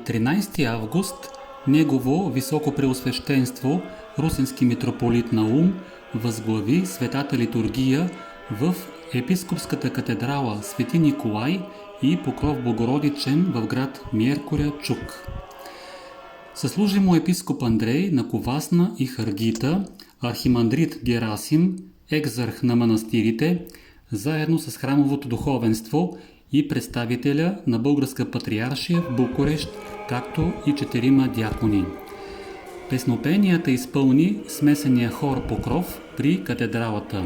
На 13 август Негово Високопреосвещенство Русенски митрополит Наум възглави Светата литургия в Епископската катедрала Свети Николай и Покров Богородичен в град Мiercurea Чук. Съслужимо епископ Андрей на Ковасна и Харгита, архимандрит Герасим, екзарх на манастирите, заедно с храмовото духовенство и представителя на Българска патриаршия в Букурещ, както и 4 дякони. Песнопенията изпълни смесения хор Покров при катедралата.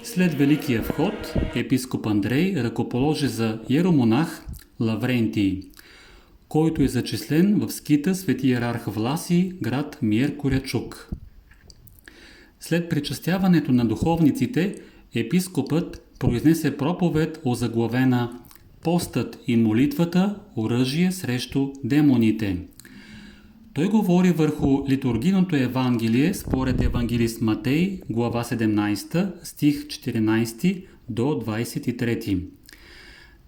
След великия вход епископ Андрей ръкоположи за иеромонах Лаврентий, който е зачислен в скита Свети иерарх Власий, град Miercurea Чук. След причастяването на духовниците, епископът произнесе проповед озаглавена "Постът и молитвата – оръжие срещу демоните". Той говори върху литургийното Евангелие според евангелист Матей, глава 17, стих 14 до 23.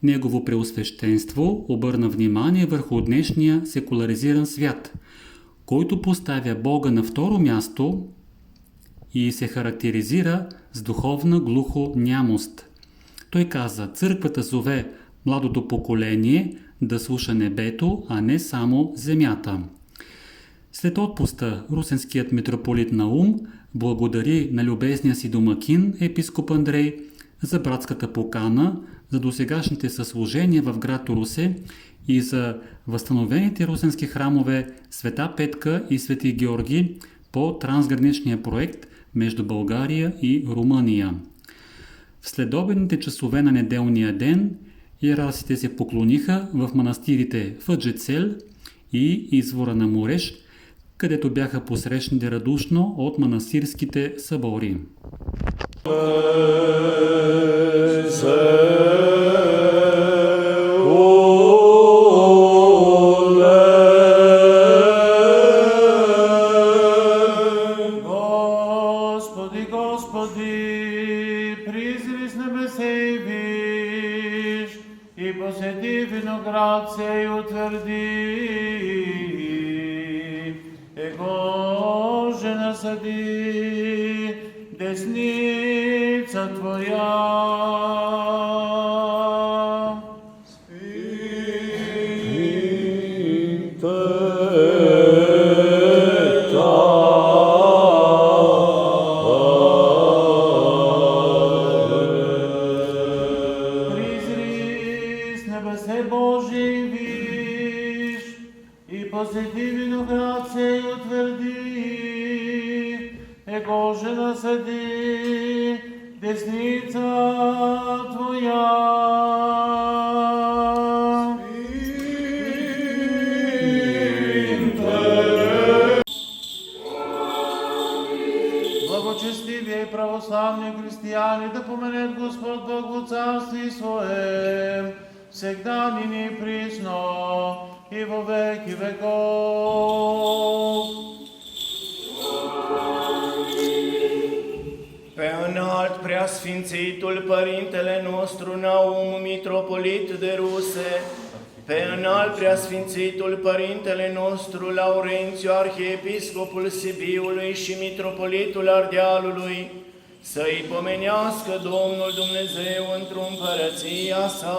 Негово преосвещенство обърна внимание върху днешния секуларизиран свят, който поставя Бога на второ място и се характеризира с духовна глухонямост. Той каза: църквата зове младото поколение да слуша небето, а не само земята. След отпуста русенският митрополит Наум благодари на любезния си домакин епископ Андрей за братската покана, за досегашните съслужения в град Русе и за възстановените русенски храмове Света Петка и Свети Георги по трансграничния проект между България и Румъния. В следобедните часове на неделния ден иерарсите се поклониха в манастирите Фъджецел и извора на Муреш, където бяха посрещнати радушно от манастирските събори. Посети виноград сей утвърди, Его же насади десница Твоя. Божий виж, и посети виноград сей утвърди, Его же насади десница Твоя. Благочестивие и православни християни да поменят Господ Бог во царстве Своем, всегда ныне и присно, и во веки веков. Pe înalt preasfințitul Părintele nostru Naum, mitropolit de Ruse, pe înalt preasfințitul Părintele nostru Laurențiu, arhiepiscopul Sibiului și mitropolitul Ardealului, să-i pomenească Domnul Dumnezeu într-o împărăția sa.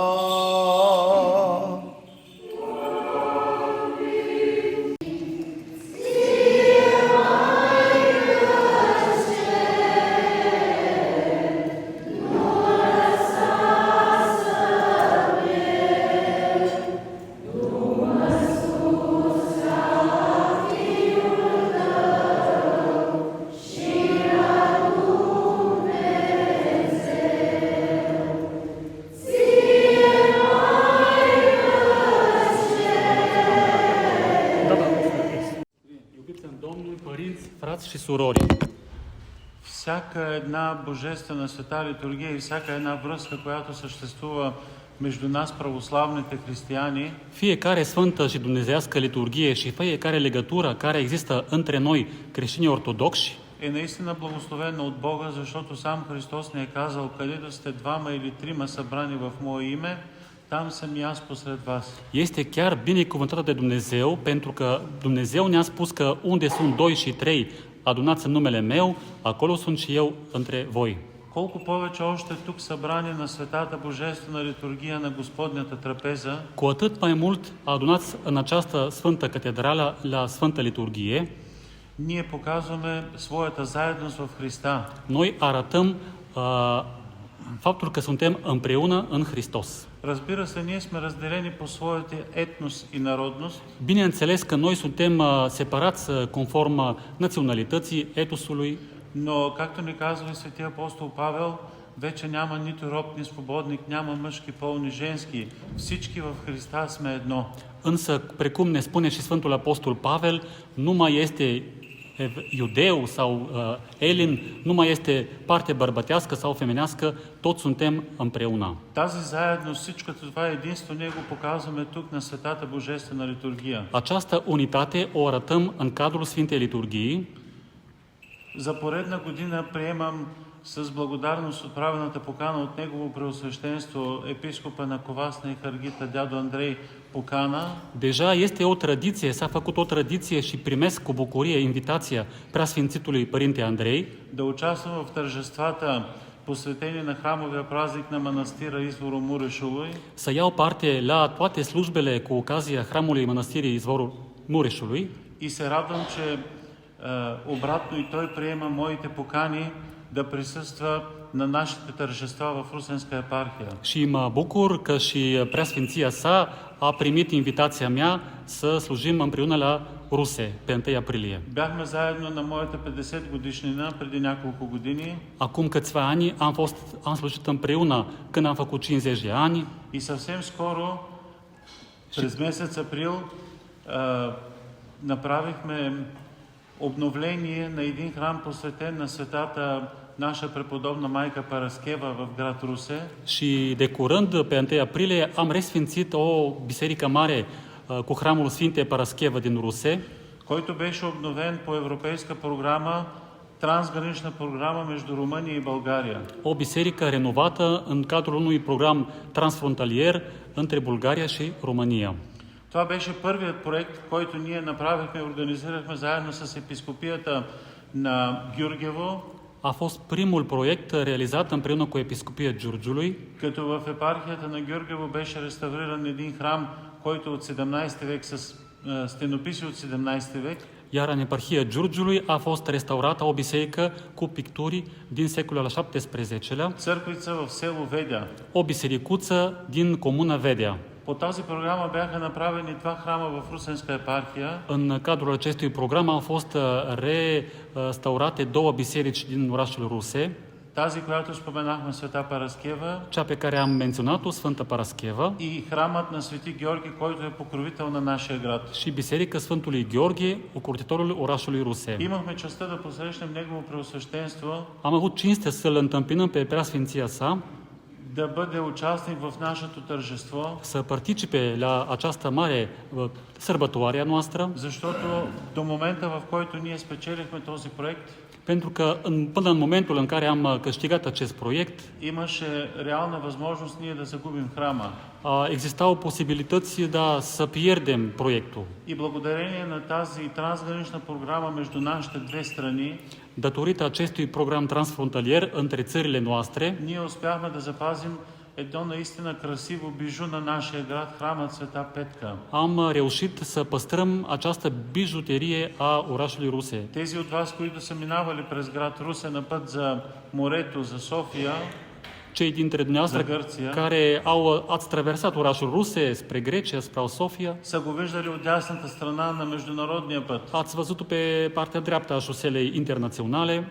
Frați și surori, Всяка една божествена света литургия и всяка една връзка, която съществува между нас, православните християни, fiecare sfântă și dumnezeiască liturghie și fiecare legătură care există între noi, creștini ortodoxi, е наистина благословена от Бога, защото сам Христос ни е казал: където сте двама или трима събрани в Мое име, Там съм и аз посред вас. Este chiar binecuvântată de Dumnezeu, pentru că Dumnezeu ne-a spus că unde sunt 2 și 3 adunați în numele meu, acolo sunt și eu între voi. Колко повече още тук събрани на Светата Божествена литургия на Господнята трапеза, Cu atât mai mult adunați în această Sfântă Catedrală la Sfântă Liturghie, ние показваме своята заедност в Христа. noi arătăm faptul că suntem împreună în Hristos. Разбира се, ние сме разделени по своите етнос и народност, Bineînțeles că noi suntem separați conform naționalității, etosului, но, както ни казва и светия апостол Павел, вече няма нито роб, ни свободник, няма мъжки пол, ни женски. Всички в Христа сме едно. însă, precum ne spune și Sfântul Apostol Pavel, nu mai este iudeu sau elin, nu mai este parte bărbătească sau femenească, toți suntem împreună. Тази заедност, всичкото това единство, ние го показваме тук на Светата Божествена литургия. Această unitate o arătăm în cadrul Sfintei Liturghii. За поредна година приемам с благодарност отправената покана от Негово Преосвещенство епископа на Ковасна и Харгита, дядо Андрей, покана Deja este o tradiție, s-a făcut o tradiție și primesc cu bucurie invitația Preasfințitului Părinte Andrei да участвам в тържествата, посветени на храмовия празник на манастира Извору Мурешовой, să iau parte la toate slujbele cu ocazia hramului Mănăstirii Izvorul Mureșului и се радвам, че обратно и той приема моите покани да присъства на нашите тържества в Русенска епархия. și mă bucur că și Preasfinția sa a primit invitația mea să slujim împreună la Ruse pe 1 aprilie. Бяхме заедно на моята 50 годишнина преди няколко години Acum câțiva ani am slujit împreună când am făcut 50 de ani и съвсем скоро, през месец април, направихме обновление на един храм, посветен на светата наша преподобна майка Параскева в град Русе. și de curând, pe 1 aprilie, am resfințit o biserică mare cu hramul Sfinte Parascheva din Ruse, който беше обновен по европейска програма, трансгранична програма между Румъния и България. o biserică renovată în cadrul unui program transfrontalier între Bulgaria și România. Това беше първият проект, който ние направихме и организирахме заедно с епископията на Гюргево, A fost primul proiect realizat împreună cu Episcopia Giurgiului, като в епархията на Гюргево беше реставриран един храм, който е от 17 век с стенописи от 17 век. iar în eparhia Giurgiului a fost restaurată o biserică cu picturi din secolul al XVII-lea, Църквица в село Ведя. o bisericuță din comuna Vedea. По тази програма бяха направени два храма в Русенска епархия. În cadrul acestui program au fost restaurate 2 biserici din orașul Ruse, Тази, която споменахме, Света Параскева, cea pe care am menționat-o, Sfânta Parascheva, и храмът на Свети Георги, който е покровител на нашия град. și Biserica Sfântului Gheorghe, ocrotitorul orașului Ruse. Имахме честта да посрещнем Негово Преосвещенство, Am avut cinste să-L întâmpinăm pe Preasfinția sa, да бъде участник в нашето тържество, să participe la această mare sărbătoare a noastră, защото до момента, в който ние спечелихме този проект, pentru că până în momentul în care am câștigat acest proiect, имаше реална възможност ние да загубим храма. existau posibilități să pierdem proiectul. И благодарение на тази трансгранична програма между нашите две страни, Datorită acestui program transfrontalier între țările noastre, ние успяхме да запазим едно наистина красиво бижу на нашия град, храмът Света Петка. am reușit să păstrăm această bijuterie a orașului Ruse. Тези от вас, които са минавали през град Русе на път за морето, за София, Cei dintre dumneavoastră За Гърция. care ați traversat orașul Ruse spre Grecia, spre Sofia, са го виждали от дясната страна на международния път. ați văzut-o pe partea dreaptă a șoselei internaționale.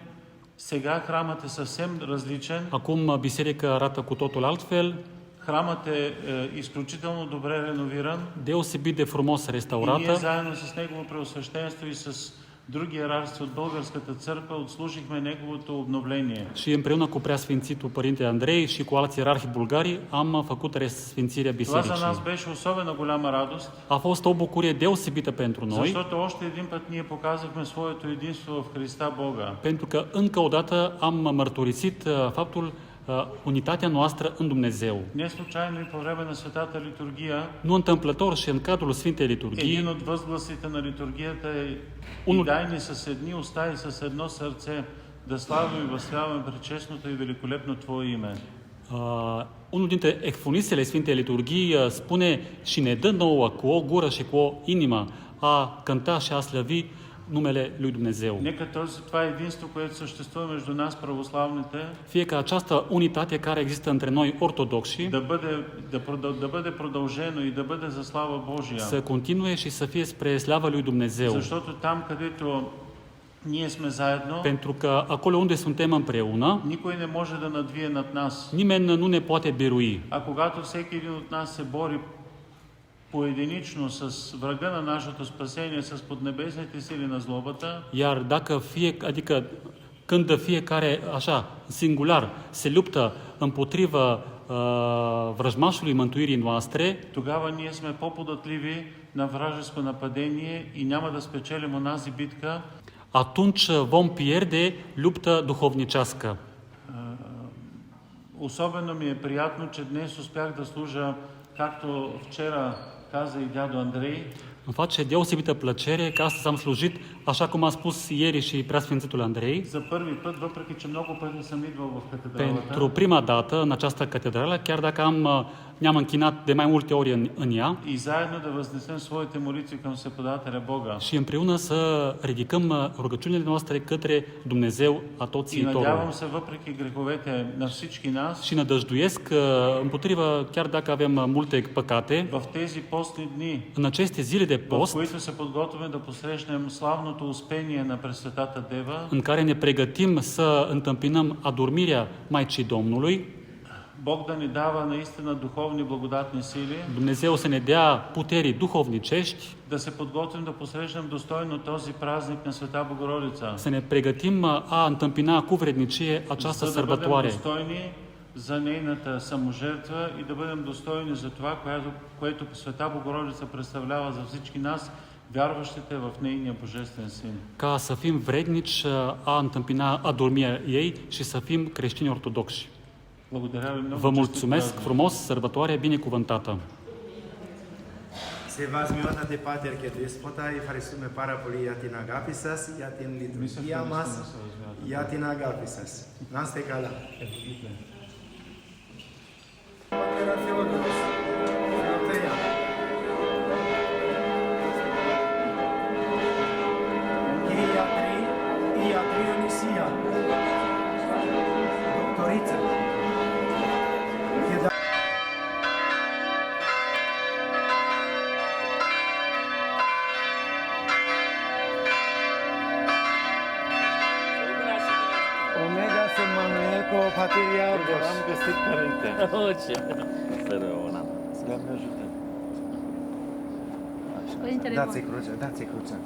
Сега храмът е съвсем различен. Acum biserica arată cu totul altfel, Храмът е изключително добре реновиран. deosebit de frumos И ние restaurată. заедно с Негово Преосвещенство и с други иерарси от Българската църква отслужихме Неговото обновление. Și împreună cu Preasfințitul Părinte Andrei și cu alți ierarhi bulgari am făcut resfințirea Това за нас bisericii. беше особена голяма радост, A fost o bucurie deosebită pentru noi, защото още един път ние показахме своето единство в Христа Бога. pentru că încă o dată am mărturisit faptul unitatea noastră în Dumnezeu. Не случайно и по време на Светата литургия Nu întâmplător și în cadrul Sfintei Liturghii, един от възгласите на литургията е Unul- и дай ни с едни уста и с едно сърце да славим и възславяме пречестното и великолепно Твое име. unul dintre exponistele Sfintei Liturghii spune și ne dă nouă cu o gură și cu o inimă a cânta și a slăvi numele lui Dumnezeu. Нека това единство, което съществува между нас, православните, Fie că această unitate care există între noi ortodoxi да бъде продължено и да бъде за слава Божия. să continue și să fie spre slava lui Dumnezeu. Защото там, където ние сме заедно, Pentru că acolo unde suntem împreună, никой не може да надвие над нас. nimeni nu ne poate birui. А когато всеки един от нас се бори поединично с врага на нашето спасение, с поднебесните сили на злобата, Iar dacă când fiecare așa singular se luptă împotriva vrăjmașului mântuirii noastre, тогава ние сме по-податливи на вражеско нападение и няма да спечелим онази битка, atunci vom pierde luptă duhovnicească. Особено ми е приятно, че днес успях да служа, както вчера каза и дядо Андрей, Îmi face deosebită plăcere că astăzi am slujit, așa cum a spus ieri și Preasfințitul Andrei, за първи път, въпреки че много пъти съм идвал в катедралата. pentru prima dată în această catedrală, chiar dacă ne-am închinat de mai multe ori în ea, И заедно да възнесем своите молитви към Всеподателя Бога. și împreună să ridicăm rugăciunile noastre către Dumnezeu И Atotțiitorul. надявам се, въпреки греховете на всички нас, Și nădăjduiesc că, împotriva, chiar dacă avem multe păcate, в тези постни дни, în aceste zile de в post, които се подготвяме да посрещнем славното успение на Пресветата Дева, în care ne pregătim să întâmpinăm adormirea Maicii Domnului, Бог да ни дава наистина духовни благодатни сили, Dumnezeu să ne dea puterii duhovnicești, да се подготвим да посрещнем достойно този празник на Света Богородица, să ne pregătim a întâmpina cu vrednicie această за да бъдем sărbătoare, достойни за нейната саможертва и да бъдем достойни за това, което Света Богородица представлява за всички нас, вярващите в нейния Божествен Син. ca să fim vrednici a întâmpina adormirea ei și să fim creștini ortodoxi. Благодаря ви много. Vă честит mulțumesc празник. frumos, sărbătoare binecuvântată! Se възмиота де патер ке деспота и фарисуме параполи јатин агаписас, јатин литургија мас, јатин агаписас. Нас те кала. Матера Феодорос, Феотеја. И Атрионисија. Докторица. Omega Summa Eco Patriarchos. Am găsit, Părinte. Ce? Să rămână. Doamne ajută. Părintele Dați-i crucea, dați-i crucea.